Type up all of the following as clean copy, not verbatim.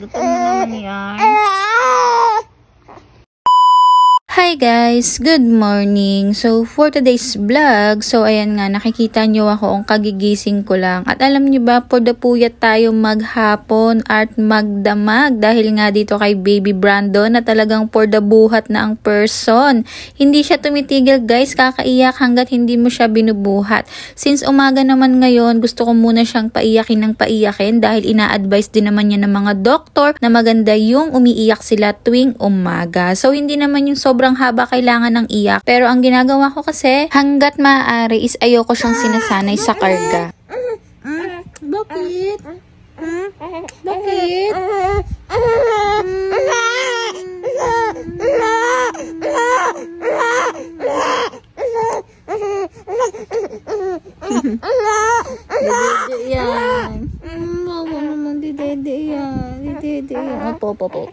Gutom na naman yan. Hi guys! Good morning! So, for today's vlog, ayan nga, nakikita nyo ako ang kagigising ko lang. At alam nyo ba, for the puyat tayo maghapon at magdamag dahil nga dito kay Baby Brandon na talagang for the buhat na ang person. Hindi siya tumitigil guys, kakaiyak hanggat hindi mo siya binubuhat. Since umaga naman ngayon, gusto ko muna siyang paiyakin ng paiyakin dahil ina-advise din naman niya ng mga doktor na maganda yung umiiyak sila tuwing umaga. So, hindi naman yung sobrang haba kailangan ng iyak. Pero ang ginagawa ko kasi, hanggat maaari is ayoko siyang sinasanay sa karga. Bakit? Bakit? Dede yan. Mama naman, dede yan. Dede yan. Opo.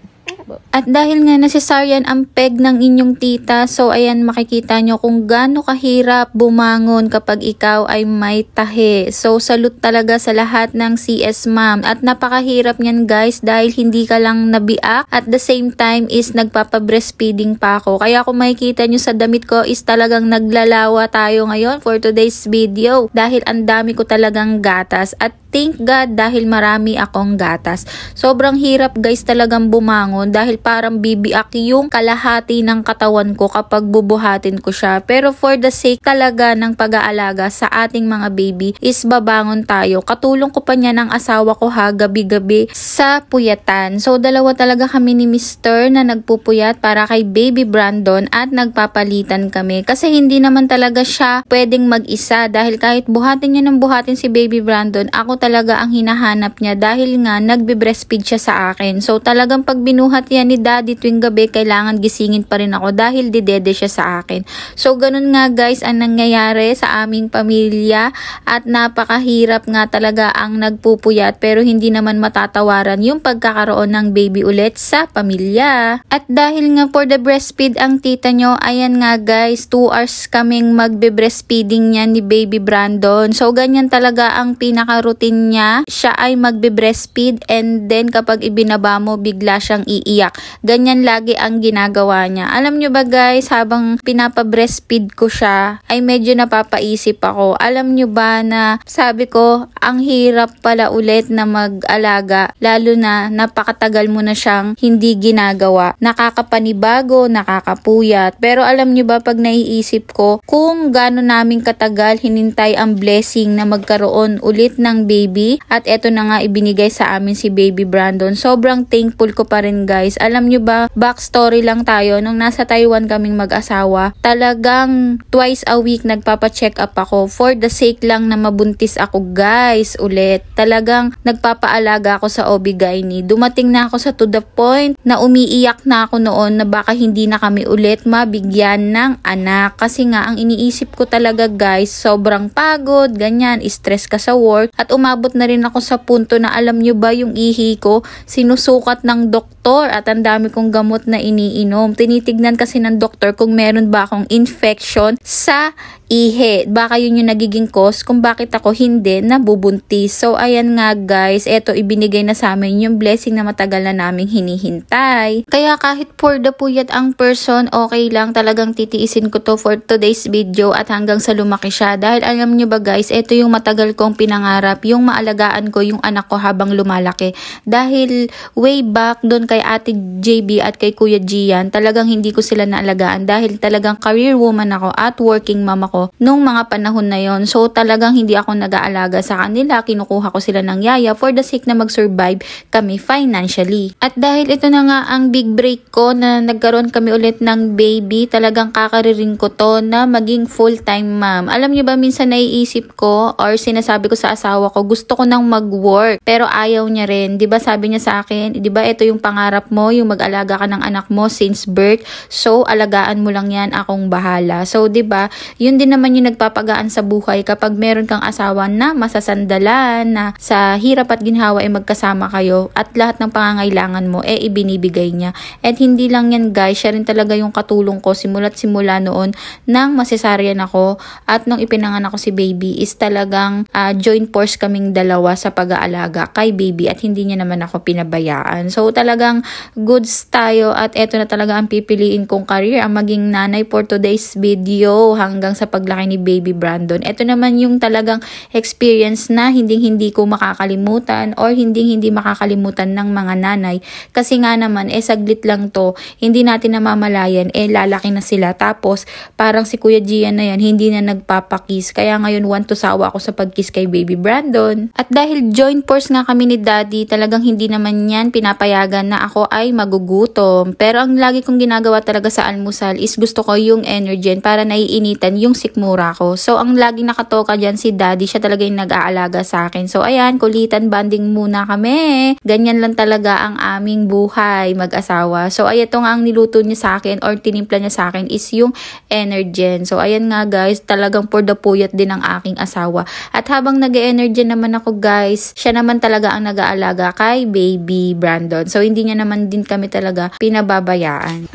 At dahil nga nasisaryan ang peg ng inyong tita, so ayan makikita nyo kung gaano kahirap bumangon kapag ikaw ay may tahi. So salute talaga sa lahat ng CS ma'am. At napakahirap niyan guys dahil hindi ka lang nabiak at the same time is nagpapa-breastfeeding pa ako. Kaya kung makikita nyo sa damit ko is talagang naglalawa tayo ngayon for today's video dahil ang dami ko talagang gatas. At thank God dahil marami akong gatas. Sobrang hirap guys talagang bumangon dahil parang bibiak yung kalahati ng katawan ko kapag bubuhatin ko siya. Pero for the sake talaga ng pag-aalaga sa ating mga baby is babangon tayo. Katulong ko pa niya ng asawa ko ha, gabi-gabi sa puyatan. So dalawa talaga kami ni Mr. na nagpupuyat para kay Baby Brandon at nagpapalitan kami. Kasi hindi naman talaga siya pwedeng mag-isa dahil kahit buhatin niya ng buhatin si Baby Brandon, ako talaga ang hinahanap niya dahil nga nagbe-breastfeed siya sa akin. So talagang pag binuhat yan ni daddy tuwing gabi, kailangan gisingin pa rin ako dahil didede siya sa akin. So ganun nga guys ang nangyayari sa aming pamilya at napakahirap nga talaga ang nagpupuyat pero hindi naman matatawaran yung pagkakaroon ng baby ulit sa pamilya. At dahil nga for the breastfeed ang tita nyo, ayan nga guys, 2 hours kaming magbe-breastfeeding niya ni Baby Brandon. So ganyan talaga ang pinaka-routine niya. Siya ay magbe-breastfeed and then kapag ibinaba mo, bigla siyang iiyak. Ganyan lagi ang ginagawa niya. Alam nyo ba guys, habang pinapa-breastfeed ko siya, ay medyo napapaisip ako. Alam nyo ba na sabi ko, ang hirap pala ulit na mag-alaga, lalo na napakatagal mo na siyang hindi ginagawa. Nakakapanibago, nakakapuyat. Pero alam nyo ba pag naiisip ko, kung gaano namin katagal hinintay ang blessing na magkaroon ulit ng baby at eto na nga ibinigay sa amin si Baby Brandon. Sobrang thankful ko pa rin guys. Alam nyo ba, backstory lang tayo, nung nasa Taiwan kaming mag-asawa, talagang twice a week nagpapa-check up ako for the sake lang na mabuntis ako guys ulit. Talagang nagpapaalaga ako sa OB-GYN. Dumating na ako sa to the point na umiiyak na ako noon na baka hindi na kami ulit mabigyan ng anak. Kasi nga ang iniisip ko talaga guys, sobrang pagod, ganyan, stress ka sa work at umabot na rin ako sa punto na alam nyo ba yung ihi ko, sinusukat ng doktor at ang dami kong gamot na iniinom. Tinitignan kasi ng doktor kung meron ba akong infection sa ihi. Baka yun yung nagiging cause kung bakit ako hindi nabubuntis. So ayan nga guys, eto ibinigay na sa amin yung blessing na matagal na naming hinihintay. Kaya kahit for the puyat ang person, okay lang, talagang titiisin ko to for today's video at hanggang sa lumaki siya. Dahil alam nyo ba guys, eto yung matagal kong pinangarap, yung maalagaan ko yung anak ko habang lumalaki. Dahil way back doon kay Ate JB at kay Kuya Gian, talagang hindi ko sila naalagaan dahil talagang career woman ako at working mom ako nung mga panahon na yon. So talagang hindi ako nag-aalaga sa kanila, kinukuha ko sila ng yaya for the sake na mag-survive kami financially. At dahil ito na nga ang big break ko na nagkaroon kami ulit ng baby, talagang kakaririn ko to na maging full-time mom. Alam niyo ba, minsan naiisip ko or sinasabi ko sa asawa ko, gusto ko nang mag-work pero ayaw niya rin. 'Di ba sabi niya sa akin, 'di ba ito yung pangarap pangarap mo, yung mag-alaga ka ng anak mo since birth. So, alagaan mo lang yan, akong bahala. So, 'di ba? Yun din naman yung nagpapagaan sa buhay kapag meron kang asawa na masasandalan, na sa hirap at ginhawa ay magkasama kayo at lahat ng pangangailangan mo ibinibigay niya. At hindi lang yan, guys, siya rin talaga yung katulong ko simula't simula noon nang masesaryan ako at nung ipinanganak ko si baby is talagang joint force kaming dalawa sa pag-aalaga kay baby at hindi niya naman ako pinabayaan. So talagang goods tayo at eto na talaga ang pipiliin kong career, ang maging nanay for today's video hanggang sa paglaki ni baby Brandon. Eto naman yung talagang experience na hindi ko makakalimutan or hindi makakalimutan ng mga nanay. Kasi nga naman, saglit lang to. Hindi natin namamalayan, lalaki na sila. Tapos, parang si Kuya Gian na yan, hindi na nagpapakis. Kaya ngayon, want to sawa ako sa pagkiss kay baby Brandon. At dahil joint force nga kami ni Daddy, talagang hindi naman yan pinapayagan na ako ay magugutom. Pero ang lagi kong ginagawa talaga sa almusal is gusto ko yung Energen para naiinitan yung sikmura ko. So, ang laging nakatoka dyan si Daddy, siya talaga yung nag-aalaga sa akin. So, ayan, kulitan, banding muna kami. Ganyan lang talaga ang aming buhay mag-asawa. So, ay ito nga ang niluto niya sa akin or tinimpla niya sa akin is yung Energen. So, ayan nga guys, talagang for the puyat din ang aking asawa. At habang nag-Energen naman ako guys, siya naman talaga ang nag-aalaga kay baby Brandon. So, hindi niya naman din kami talaga pinababayaan.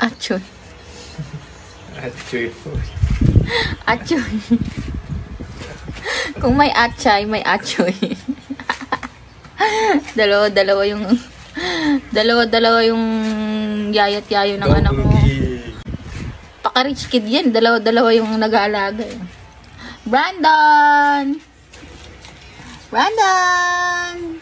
Achoy. Achoy po. Achoy. Kung may atchay, may achoy. Dalawa yung yayat yayo ng anak mo. Paka-rich kid yan. Dalawa yung nag-aalaga. Brandon! Brandon!